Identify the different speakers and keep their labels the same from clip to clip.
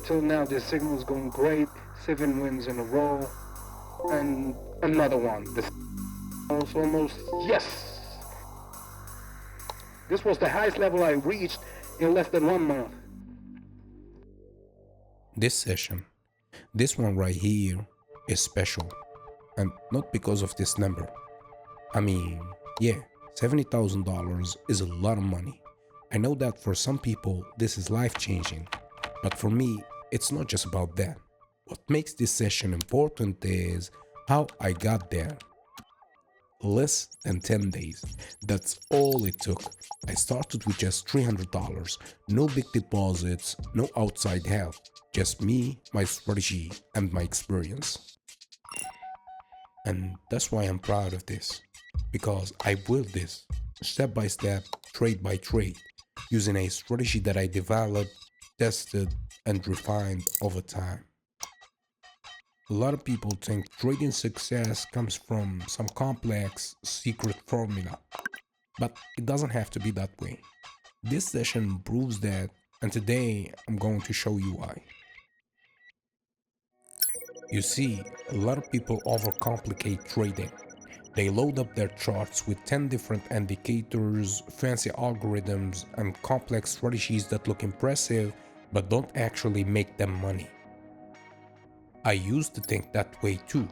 Speaker 1: Till now, this signal is going great. 7 wins in a row, and another one. This almost yes. This was the highest level I reached in less than 1 month.
Speaker 2: This session, this one right here, is special, and not because of this number. I mean, yeah, $70,000 is a lot of money. I know that for some people this is life-changing, but for me, it's not just about that. What makes this session important is how I got there. Less than 10 days. That's all it took. I started with just $300, no big deposits, no outside help, just me, my strategy, and my experience. And that's why I'm proud of this, because I built this step by step, trade by trade, using a strategy that I developed, tested, and refined over time. A lot of people think trading success comes from some complex secret formula, but it doesn't have to be that way. This session proves that, and today I'm going to show you why. You see, a lot of people overcomplicate trading. They load up their charts with 10 different indicators, fancy algorithms, and complex strategies that look impressive but don't actually make them money. I used to think that way too.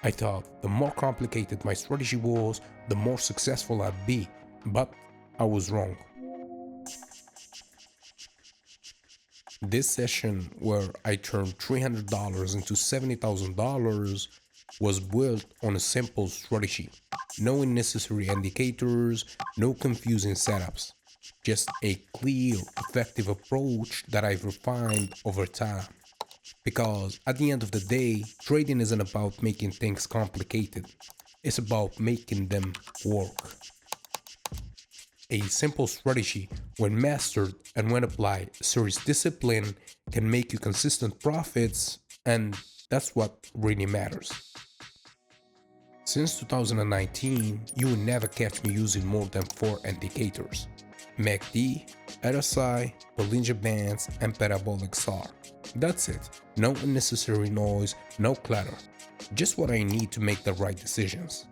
Speaker 2: I thought the more complicated my strategy was, the more successful I'd be, but I was wrong. This session where I turned $300 into $70,000 was built on a simple strategy. No unnecessary indicators, no confusing setups. Just a clear, effective approach that I've refined over time. Because at the end of the day, trading isn't about making things complicated. It's about making them work. A simple strategy, when mastered and when applied, serious discipline can make you consistent profits, and that's what really matters. Since 2019, you will never catch me using more than 4 indicators: MACD, RSI, Bollinger Bands, and Parabolic SAR. That's it. No unnecessary noise, no clutter. Just what I need to make the right decisions.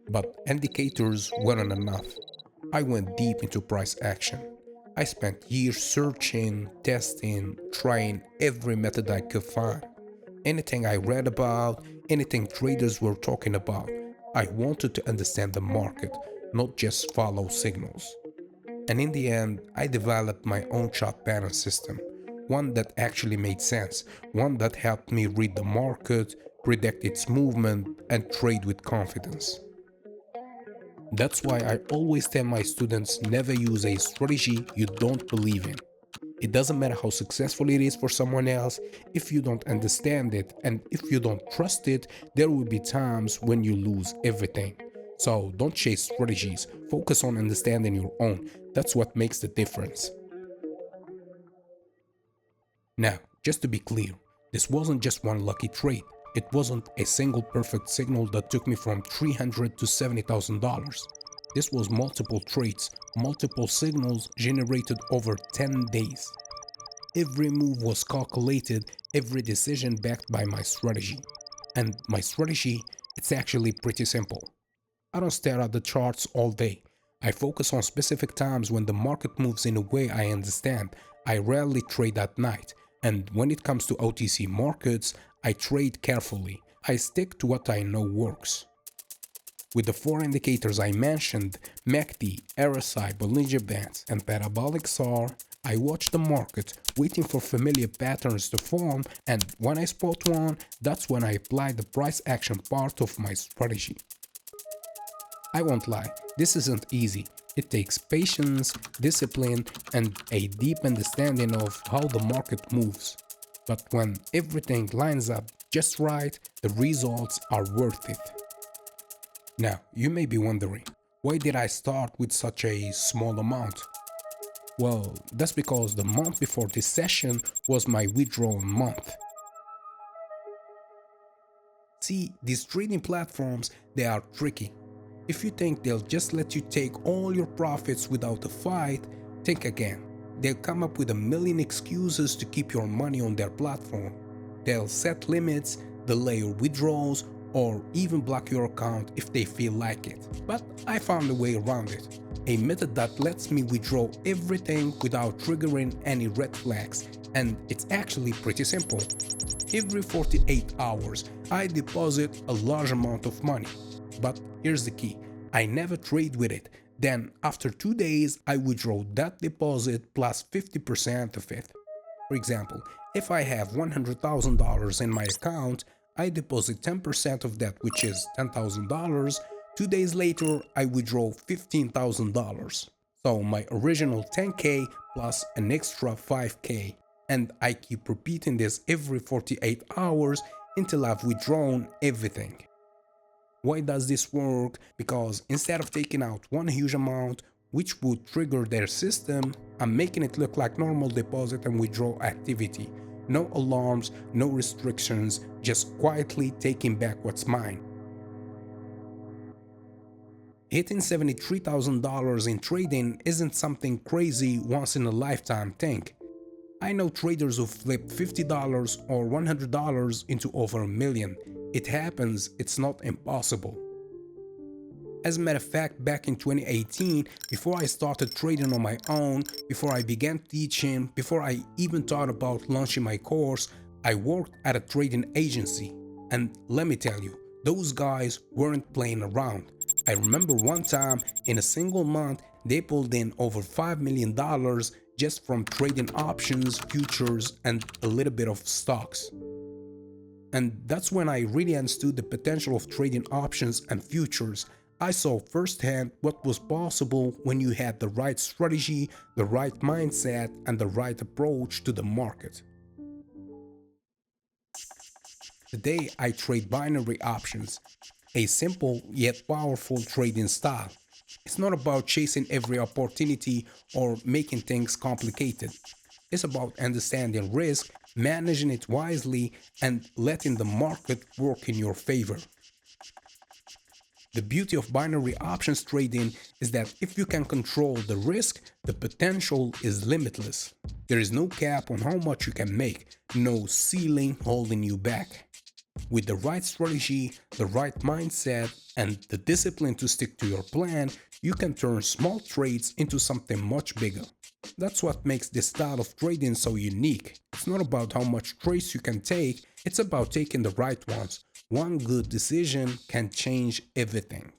Speaker 2: But indicators weren't enough. I went deep into price action. I spent years searching, testing, trying every method I could find. Anything I read about, anything traders were talking about. I wanted to understand the market, not just follow signals. And in the end, I developed my own chart pattern system, one that actually made sense, one that helped me read the market, predict its movement, and trade with confidence. That's why I always tell my students, never use a strategy you don't believe in. It doesn't matter how successful it is for someone else, if you don't understand it and if you don't trust it, there will be times when you lose everything. So don't chase strategies, focus on understanding your own. That's what makes the difference. Now, just to be clear, this wasn't just one lucky trade. It wasn't a single perfect signal that took me from $300 to $70,000. This was multiple trades, multiple signals generated over 10 days. Every move was calculated, every decision backed by my strategy. And my strategy, it's actually pretty simple. I don't stare at the charts all day. I focus on specific times when the market moves in a way I understand. I rarely trade at night. And when it comes to OTC markets, I trade carefully. I stick to what I know works. With the 4 indicators I mentioned, MACD, RSI, Bollinger Bands, and Parabolic SAR, I watch the market, waiting for familiar patterns to form, and when I spot one, that's when I apply the price action part of my strategy. I won't lie, this isn't easy. It takes patience, discipline, and a deep understanding of how the market moves. But when everything lines up just right, the results are worth it. Now, you may be wondering, why did I start with such a small amount? Well, that's because the month before this session was my withdrawal month. See, these trading platforms, they are tricky. If you think they'll just let you take all your profits without a fight, think again. They'll come up with a million excuses to keep your money on their platform. They'll set limits, delay your withdrawals, or even block your account if they feel like it. But I found a way around it. A method that lets me withdraw everything without triggering any red flags, and it's actually pretty simple. Every 48 hours, I deposit a large amount of money. But here's the key, I never trade with it. Then after 2 days, I withdraw that deposit plus 50% of it. For example, if I have $100,000 in my account, I deposit 10% of that, which is $10,000. 2 days later, I withdraw $15,000. So my original 10K plus an extra 5K. And I keep repeating this every 48 hours until I've withdrawn everything. Why does this work? Because instead of taking out one huge amount, which would trigger their system, I'm making it look like normal deposit and withdrawal activity. No alarms, no restrictions, just quietly taking back what's mine. Hitting $73,000 in trading isn't something crazy once in a lifetime thing. I know traders who flip $50 or $100 into over $1 million. It happens, it's not impossible. As a matter of fact, back in 2018, before I started trading on my own, before I began teaching, before I even thought about launching my course, I worked at a trading agency. And let me tell you, those guys weren't playing around. I remember one time, in a single month, they pulled in over $5 million just from trading options, futures, and a little bit of stocks. And that's when I really understood the potential of trading options and futures. I saw firsthand what was possible when you had the right strategy, the right mindset, and the right approach to the market. Today I trade binary options, a simple yet powerful trading style. It's not about chasing every opportunity or making things complicated. It's about understanding risk, managing it wisely, and letting the market work in your favor. The beauty of binary options trading is that if you can control the risk, the potential is limitless. There is no cap on how much you can make, no ceiling holding you back. With the right strategy, the right mindset, and the discipline to stick to your plan, you can turn small trades into something much bigger. That's what makes this style of trading so unique. It's not about how much trades you can take, it's about taking the right ones. One good decision can change everything.